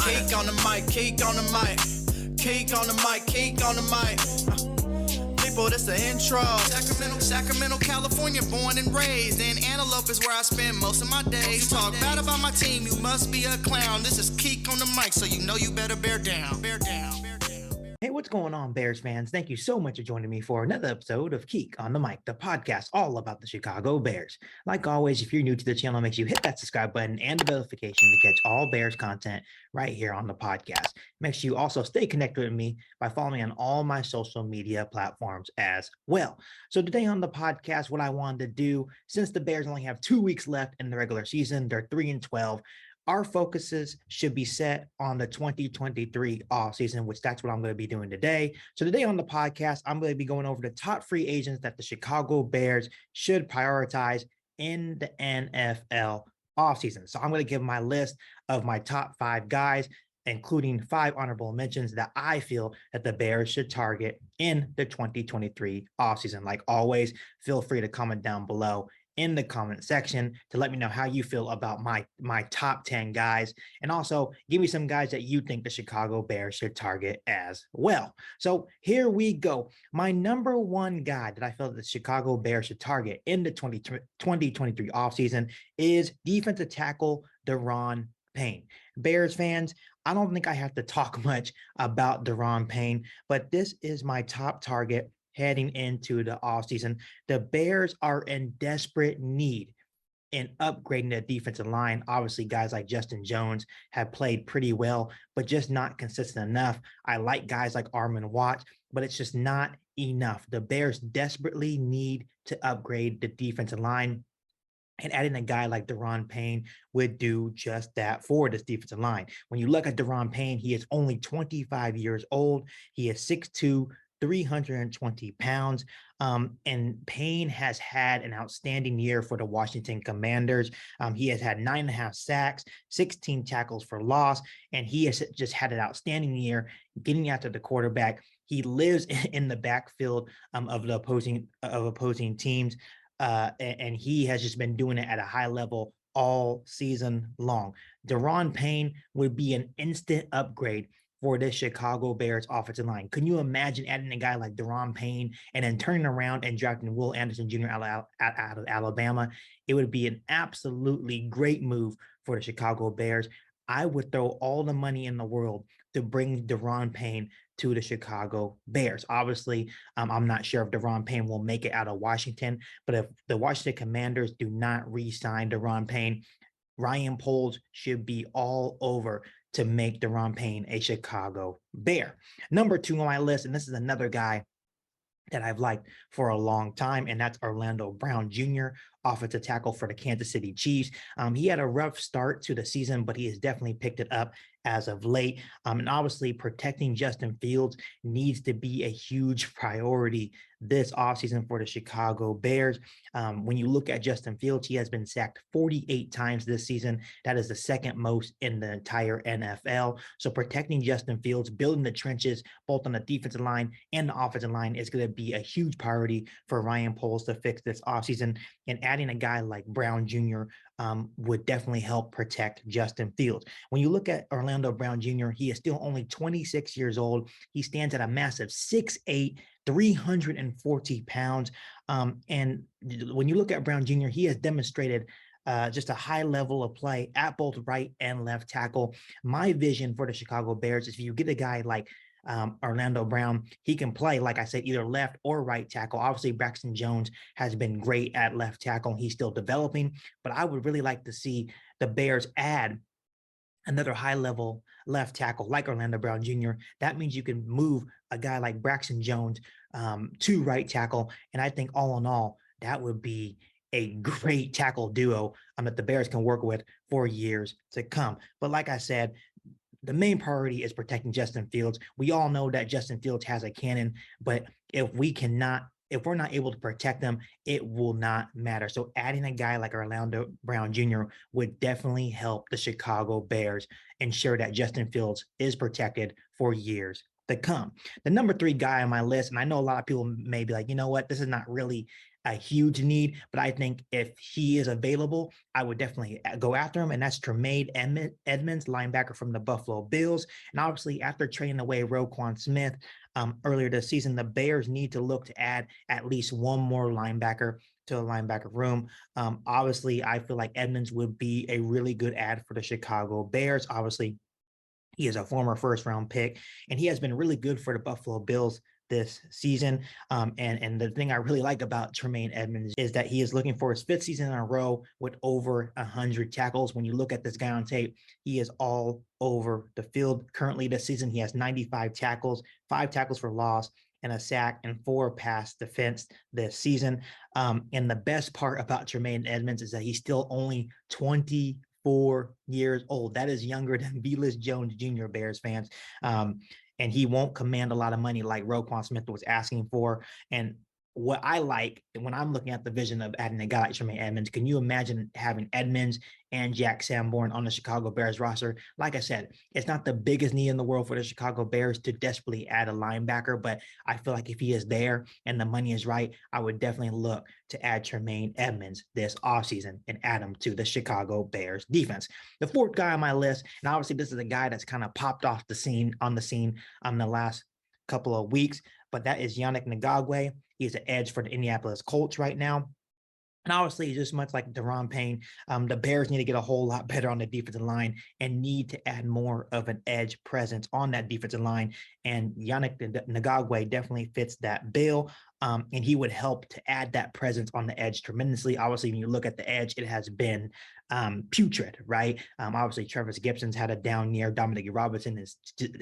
Keek on the mic, keek on the mic, keek on the mic, keek on the mic. People, this the intro. Sacramento, California, born and raised. And Antelope is where I spend most of my days. Talk bad about my team, you must be a clown. This is Keek on the mic, so you know you better bear down. Bear down. Hey, what's going on, Bears fans? Thank you so much for joining me for another episode of Keek on the Mic, the podcast all about the Chicago Bears. Like always, if you're new to the channel, make sure you hit that subscribe button and the notification to catch all Bears content right here on the podcast. Make sure you also stay connected with me by following me on all my social media platforms as well. So today on the podcast, what I wanted to do, since the Bears only have 2 weeks left in the regular season, they're 3-12, our focuses should be set on the 2023 offseason, which that's what I'm going to be doing today. So today on the podcast, I'm going to be going over the top free agents that the Chicago Bears should prioritize in the NFL offseason. So I'm going to give my list of my top 5 guys, including 5 honorable mentions that I feel that the Bears should target in the 2023 offseason. Like always, feel free to comment down below in the comment section to let me know how you feel about my top 10 guys, and also give me some guys that you think the Chicago Bears should target as well. So here we go. My number 1 guy that I feel that the Chicago Bears should target in the 2023 offseason is defensive tackle Daron Payne. Bears fans, I don't think I have to talk much about Daron Payne, but this is my top target heading into the offseason. The Bears are in desperate need in upgrading the defensive line. Obviously, guys like Justin Jones have played pretty well, but just not consistent enough. I like guys like Armon Watts, but it's just not enough. The Bears desperately need to upgrade the defensive line, and adding a guy like Daron Payne would do just that for this defensive line. When you look at Daron Payne, he is only 25 years old. He is 6'2", 320 pounds. And Payne has had an outstanding year for the Washington Commanders. He has had 9.5 sacks, 16 tackles for loss, and he has just had an outstanding year getting after the quarterback. He lives in the backfield of the opposing teams, and he has just been doing it at a high level all season long. Daron Payne would be an instant upgrade for this Chicago Bears offensive line. Can you imagine adding a guy like Daron Payne and then turning around and drafting Will Anderson Jr. out of Alabama? It would be an absolutely great move for the Chicago Bears. I would throw all the money in the world to bring Daron Payne to the Chicago Bears. Obviously, I'm not sure if Daron Payne will make it out of Washington, but if the Washington Commanders do not re-sign Daron Payne, Ryan Poles should be all over to make Daron Payne a Chicago Bear. Number 2 on my list, and this is another guy that I've liked for a long time, and that's Orlando Brown Jr., offensive tackle for the Kansas City Chiefs. He had a rough start to the season, but he has definitely picked it up as of late. And obviously protecting Justin Fields needs to be a huge priority this offseason for the Chicago Bears. When you look at Justin Fields, he has been sacked 48 times this season. That is the second most in the entire NFL. So protecting Justin Fields, building the trenches, both on the defensive line and the offensive line, is going to be a huge priority for Ryan Poles to fix this offseason. And adding a guy like Brown Jr. Would definitely help protect Justin Fields. When you look at Orlando Brown Jr., he is still only 26 years old. He stands at a massive 6'8", 340 pounds. And when you look at Brown Jr., he has demonstrated just a high level of play at both right and left tackle. My vision for the Chicago Bears is if you get a guy like Orlando Brown, he can play, like I said, either left or right tackle. Obviously, Braxton Jones has been great at left tackle. He's still developing, but I would really like to see the Bears add another high-level left tackle like Orlando Brown Jr. That means you can move a guy like Braxton Jones to right tackle, and I think all in all, that would be a great tackle duo that the Bears can work with for years to come. But like I said, the main priority is protecting Justin Fields. We all know that Justin Fields has a cannon, but if we're not able to protect them, it will not matter. So adding a guy like Orlando Brown Jr. would definitely help the Chicago Bears ensure that Justin Fields is protected for years to come. The number 3 guy on my list, and I know a lot of people may be like, you know what, this is not really a huge need, but I think if he is available, I would definitely go after him. And that's Tremaine Edmonds, linebacker from the Buffalo Bills. And obviously, after trading away Roquan Smith earlier this season, the Bears need to look to add at least one more linebacker to the linebacker room. Obviously, I feel like Edmonds would be a really good add for the Chicago Bears. Obviously, he is a former first round pick, and he has been really good for the Buffalo Bills this season. And the thing I really like about Tremaine Edmonds is that he is looking for his fifth season in a row with over 100 tackles. When you look at this guy on tape, he is all over the field. Currently this season, he has 95 tackles, 5 tackles for loss, and a sack, and 4 pass defense this season. And the best part about Tremaine Edmonds is that he's still only 24 years old. That is younger than Velus Jones Jr., Bears fans. And he won't command a lot of money like Roquan Smith was asking for. And what I like when I'm looking at the vision of adding a guy like Tremaine Edmonds, can you imagine having Edmonds and Jack Sanborn on the Chicago Bears roster? Like I said, it's not the biggest need in the world for the Chicago Bears to desperately add a linebacker, but I feel like if he is there and the money is right, I would definitely look to add Tremaine Edmonds this offseason and add him to the Chicago Bears defense. The fourth guy on my list, and obviously this is a guy that's kind of popped off the scene on the last couple of weeks, but that is Yannick Ngakoue. He's an edge for the Indianapolis Colts right now. And obviously, just much like Daron Payne, the Bears need to get a whole lot better on the defensive line and need to add more of an edge presence on that defensive line. And Yannick Ngakoue definitely fits that bill. And he would help to add that presence on the edge tremendously. Obviously, when you look at the edge, it has been putrid, right? Obviously, Travis Gibson's had a down year. Dominic Robinson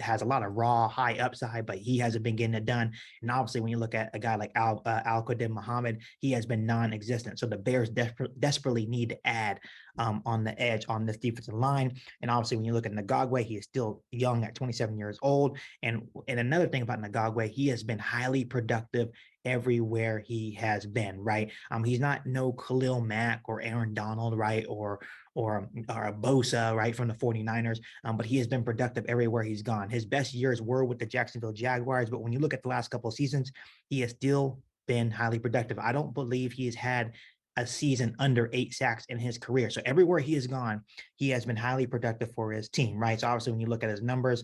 has a lot of raw, high upside, but he hasn't been getting it done. And obviously, when you look at a guy like Al-Qadim Muhammad, he has been non-existent. So the Bears desperately need to add on the edge on this defensive line. And obviously, when you look at Ngakoue, he is still young at 27 years old. And another thing about Ngakoue, he has been highly productive everywhere he has been, right? He's not no Khalil Mack or Aaron Donald, right? Or a Bosa, right, from the 49ers, but he has been productive everywhere he's gone. His best years were with the Jacksonville Jaguars, but when you look at the last couple of seasons, he has still been highly productive. I don't believe he has had a season under 8 sacks in his career. So everywhere he has gone, he has been highly productive for his team, right? So obviously when you look at his numbers,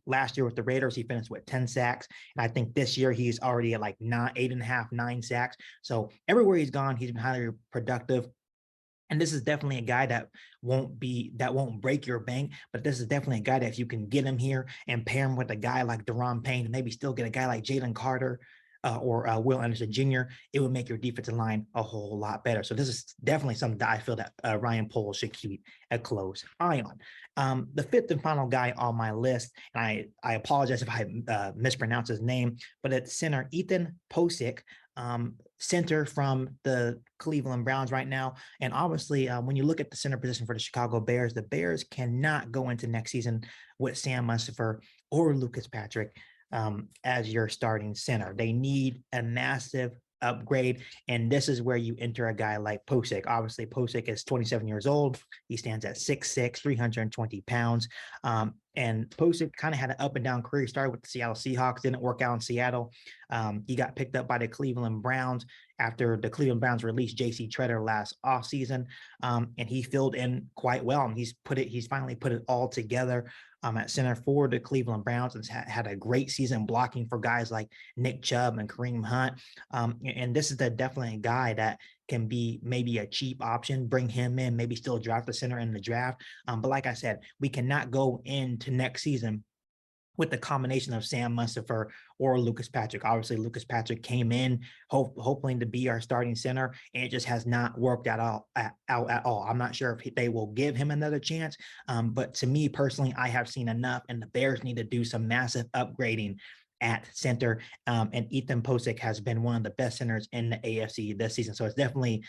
last year with the Raiders, he finished with 10 sacks. And I think this year he's already at like 8.5, 9 sacks. So everywhere he's gone, he's been highly productive. And this is definitely a guy that won't break your bank, but this is definitely a guy that if you can get him here and pair him with a guy like Daron Payne, and maybe still get a guy like Jalen Carter, or Will Anderson Jr., it would make your defensive line a whole lot better. So this is definitely something that I feel that Ryan Poles should keep a close eye on. The fifth and final guy on my list, and I apologize if I mispronounce his name, but it's center Ethan Posick, center from the Cleveland Browns right now. And obviously, when you look at the center position for the Chicago Bears, the Bears cannot go into next season with Sam Mustipher or Lucas Patrick as your starting center. They need a massive upgrade, and this is where you enter a guy like Posick. Obviously, Posick is 27 years old. He stands at 6'6", 320 pounds. And Posick kind of had an up and down career. He started with the Seattle Seahawks, didn't work out in Seattle. He got picked up by the Cleveland Browns after the Cleveland Browns released J.C. Treader last offseason, and he filled in quite well. And he's finally put it all together at center for the Cleveland Browns, and had a great season blocking for guys like Nick Chubb and Kareem Hunt. And this is definitely a guy that can be maybe a cheap option, bring him in, maybe still draft the center in the draft. But like I said, we cannot go into next season with the combination of Sam Mustipher or Lucas Patrick. Obviously, Lucas Patrick came in hoping to be our starting center, and it just has not worked out at all. I'm not sure if they will give him another chance, but to me personally, I have seen enough, and the Bears need to do some massive upgrading at center. And Ethan Posick has been one of the best centers in the AFC this season. So it's definitely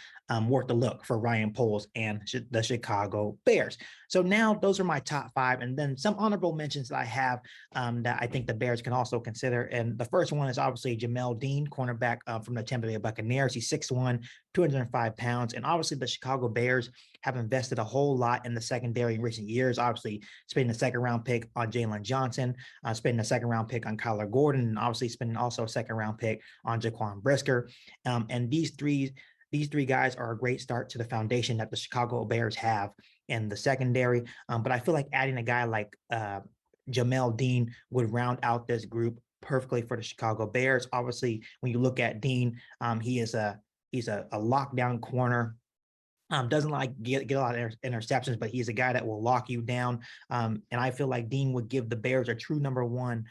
worth a look for Ryan Poles and the Chicago Bears. So now those are my top five. And then some honorable mentions that I have that I think the Bears can also consider. And the first one is obviously Jamel Dean, cornerback from the Tampa Bay Buccaneers. He's 6'1", 205 pounds. And obviously the Chicago Bears have invested a whole lot in the secondary in recent years, obviously spending a second-round pick on Jalen Johnson, spending a second-round pick on Kyler Gordon, and obviously spending also a second-round pick on Jaquan Brisker. And these three guys are a great start to the foundation that the Chicago Bears have in the secondary. But I feel like adding a guy like Jamel Dean would round out this group perfectly for the Chicago Bears. Obviously, when you look at Dean, he's a lockdown corner. Doesn't like get a lot of interceptions, but he's a guy that will lock you down. And I feel like Dean would give the Bears a true number one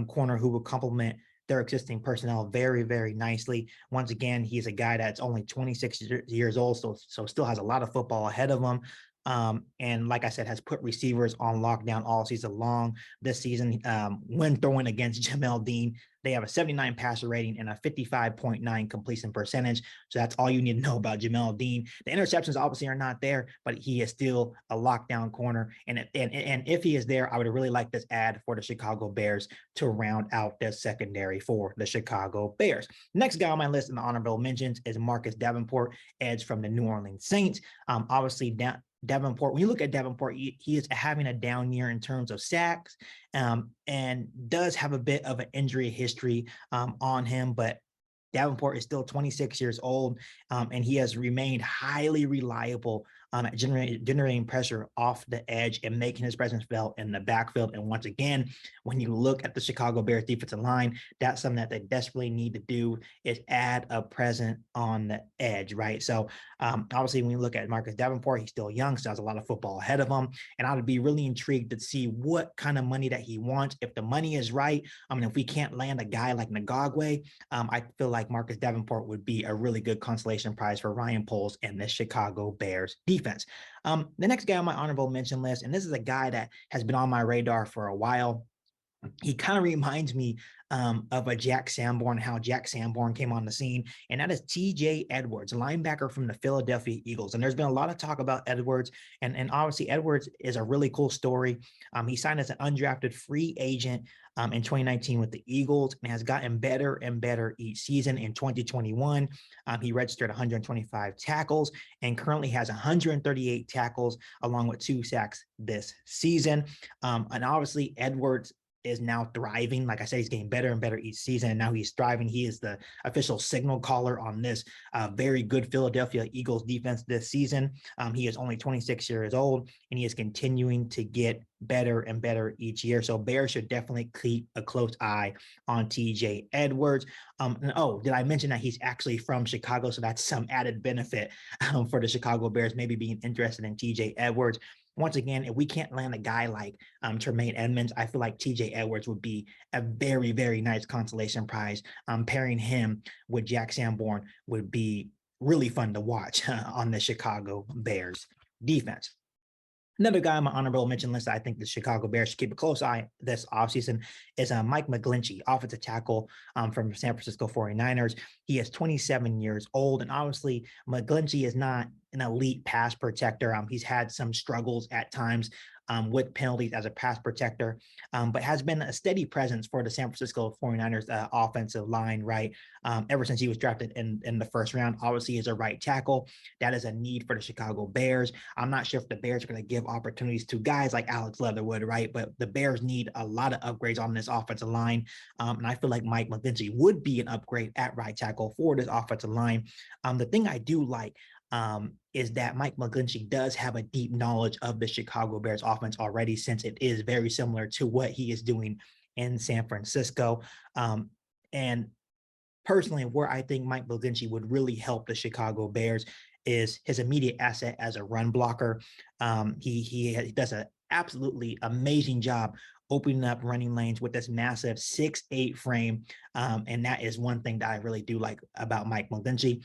corner who would complement their existing personnel very, very nicely. Once again, he's a guy that's only 26 years old, so still has a lot of football ahead of him. And like I said, has put receivers on lockdown all season long. This season, when throwing against Jamel Dean, they have a 79 passer rating and a 55.9 completion percentage. So that's all you need to know about Jamel Dean. The interceptions obviously are not there, but he is still a lockdown corner. And if he is there, I would really like this ad for the Chicago Bears to round out their secondary for the Chicago Bears. Next guy on my list in the honorable mentions is Marcus Davenport, edge from the New Orleans Saints. Obviously, Davenport, when you look at Davenport, he is having a down year in terms of sacks and does have a bit of an injury history on him, but Davenport is still 26 years old, and he has remained highly reliable at generating pressure off the edge and making his presence felt in the backfield. And once again, when you look at the Chicago Bears defensive line, that's something that they desperately need to do is add a presence on the edge, right? So obviously, when you look at Marcus Davenport, he's still young, so has a lot of football ahead of him. And I would be really intrigued to see what kind of money that he wants. If the money is right, I mean, if we can't land a guy like Ngagwe, I feel like Marcus Davenport would be a really good consolation prize for Ryan Poles and the Chicago Bears defense. The next guy on my honorable mention list, and this is a guy that has been on my radar for a while. He kind of reminds me of a Jack Sanborn, how Jack Sanborn came on the scene, and that is TJ Edwards, linebacker from the Philadelphia Eagles. And there's been a lot of talk about Edwards, and obviously Edwards is a really cool story. He signed as an undrafted free agent in 2019 with the Eagles and has gotten better and better each season. In 2021, he registered 125 tackles and currently has 138 tackles along with 2 sacks this season. And obviously Edwards is now thriving. Like I said, he's getting better and better each season, and now he's thriving. He is the official signal caller on this very good Philadelphia Eagles defense this season. He is only 26 years old, and he is continuing to get better and better each year. So Bears should definitely keep a close eye on TJ Edwards. And did I mention that he's actually from Chicago? So that's some added benefit for the Chicago Bears, maybe being interested in TJ Edwards. Once again, if we can't land a guy like Tremaine Edmonds, I feel like TJ Edwards would be a very, very nice consolation prize. Pairing him with Jack Sanborn would be really fun to watch on the Chicago Bears defense. Another guy on my honorable mention list I think the Chicago Bears should keep a close eye this offseason is Mike McGlinchey, offensive tackle from San Francisco 49ers. He is 27 years old, and obviously McGlinchey is not an elite pass protector. He's had some struggles at times with penalties as a pass protector, but has been a steady presence for the San Francisco 49ers offensive line, right? Ever since he was drafted in the first round. Obviously, he's a right tackle. That is a need for the Chicago Bears. I'm not sure if the Bears are going to give opportunities to guys like Alex Leatherwood, right? But the Bears need a lot of upgrades on this offensive line. And I feel like Mike McGlinchey would be an upgrade at right tackle for this offensive line. The thing I do like is that Mike McGlinchey does have a deep knowledge of the Chicago Bears offense already, since it is very similar to what he is doing in San Francisco. And personally, where I think Mike McGlinchey would really help the Chicago Bears is his immediate asset as a run blocker. He does an absolutely amazing job opening up running lanes with this massive 6'8" frame. And that is one thing that I really do like about Mike McGlinchey.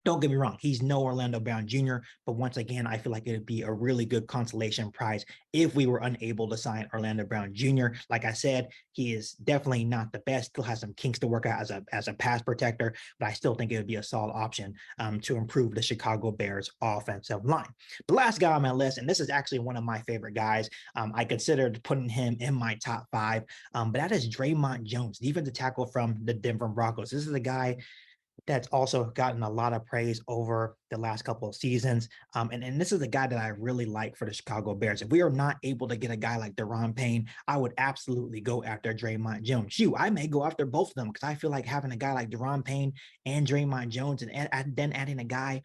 Don't get me wrong, he's no Orlando Brown Jr., but once again, I feel like it'd be a really good consolation prize if we were unable to sign Orlando Brown Jr. Like I said, he is definitely not the best, still has some kinks to work out as a pass protector, but I still think it would be a solid option to improve the Chicago Bears offensive line. The last guy on my list, and this is actually one of my favorite guys, I considered putting him in my top 5, but that is Draymond Jones, defensive tackle from the Denver Broncos. This is a guy that's also gotten a lot of praise over the last couple of seasons. And this is a guy that I really like for the Chicago Bears. If we are not able to get a guy like Daron Payne, I would absolutely go after Draymond Jones. I may go after both of them because I feel like having a guy like Daron Payne and Draymond Jones and then adding a guy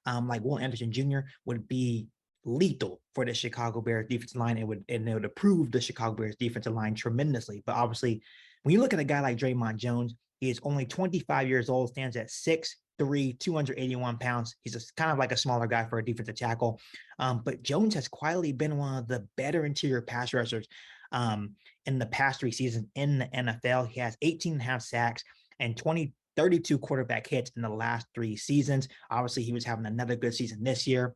like Will Anderson Jr. would be lethal for the Chicago Bears defensive line. It would improve the Chicago Bears defensive line tremendously. But obviously, when you look at a guy like Draymond Jones, he is only 25 years old, stands at 6'3", 281 pounds. He's kind of like a smaller guy for a defensive tackle. But Jones has quietly been one of the better interior pass rushers in the past 3 seasons in the NFL. He has 18.5 sacks and 32 quarterback hits in the last 3 seasons. Obviously, he was having another good season this year,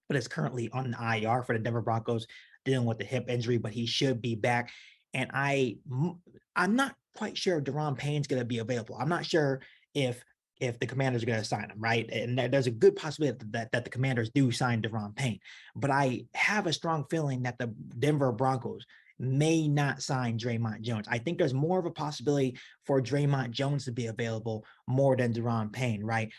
but is currently on the IR for the Denver Broncos, dealing with the hip injury, but he should be back. And I'm not quite sure if Daron Payne's going to be available. I'm not sure if the Commanders are going to sign him, right? And there's a good possibility that the Commanders do sign Daron Payne. But I have a strong feeling that the Denver Broncos may not sign Draymond Jones. I think there's more of a possibility for Draymond Jones to be available more than Daron Payne, right?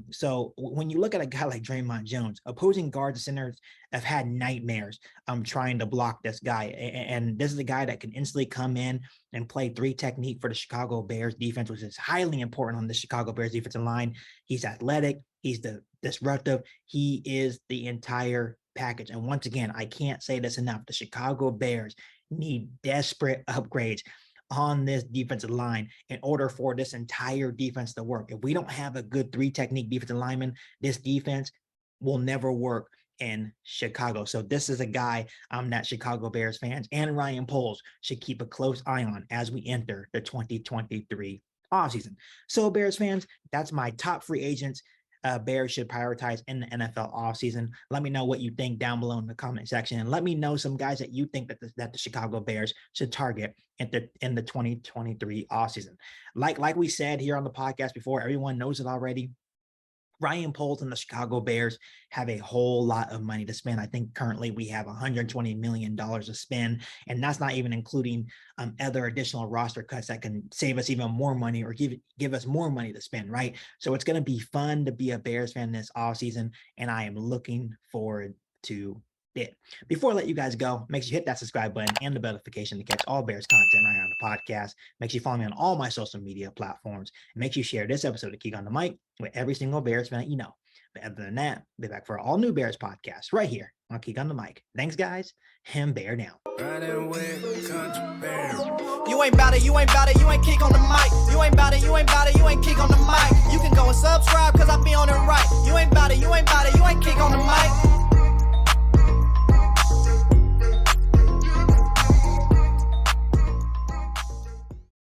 So when you look at a guy like Draymond Jones, opposing guards and centers have had nightmares trying to block this guy. And this is a guy that can instantly come in and play 3 technique for the Chicago Bears defense, which is highly important on the Chicago Bears defensive line. He's athletic. He's disruptive. He is the entire package. And once again, I can't say this enough. The Chicago Bears need desperate upgrades on this defensive line in order for this entire defense to work. If we don't have a good 3 technique defensive lineman, this defense will never work in Chicago. So this is a guy that Chicago Bears fans and Ryan Poles should keep a close eye on as we enter the 2023 offseason. So Bears fans, that's my top free agents Bears should prioritize in the NFL offseason. Let me know what you think down below in the comment section, and let me know some guys that you think that the Chicago Bears should target in the 2023 offseason. Like we said here on the podcast before, everyone knows it already. Ryan Poles and the Chicago Bears have a whole lot of money to spend. I think currently we have $120 million to spend, and that's not even including other additional roster cuts that can save us even more money or give us more money to spend, right? So it's going to be fun to be a Bears fan this offseason, and I am looking forward to it. Before I let you guys go, make sure you hit that subscribe button and the bell notification to catch all Bears content right here on the podcast. Make sure you follow me on all my social media platforms. And make sure you share this episode of Geek on the Mic with every single Bears fan that you know. But other than that, be back for all new Bears podcasts right here on Geek on the Mic. Thanks, guys, and bear down. You ain't bout it, you ain't bout it, you ain't Geek on the Mic. You ain't bout it, you ain't bout it, you ain't Geek on the Mic.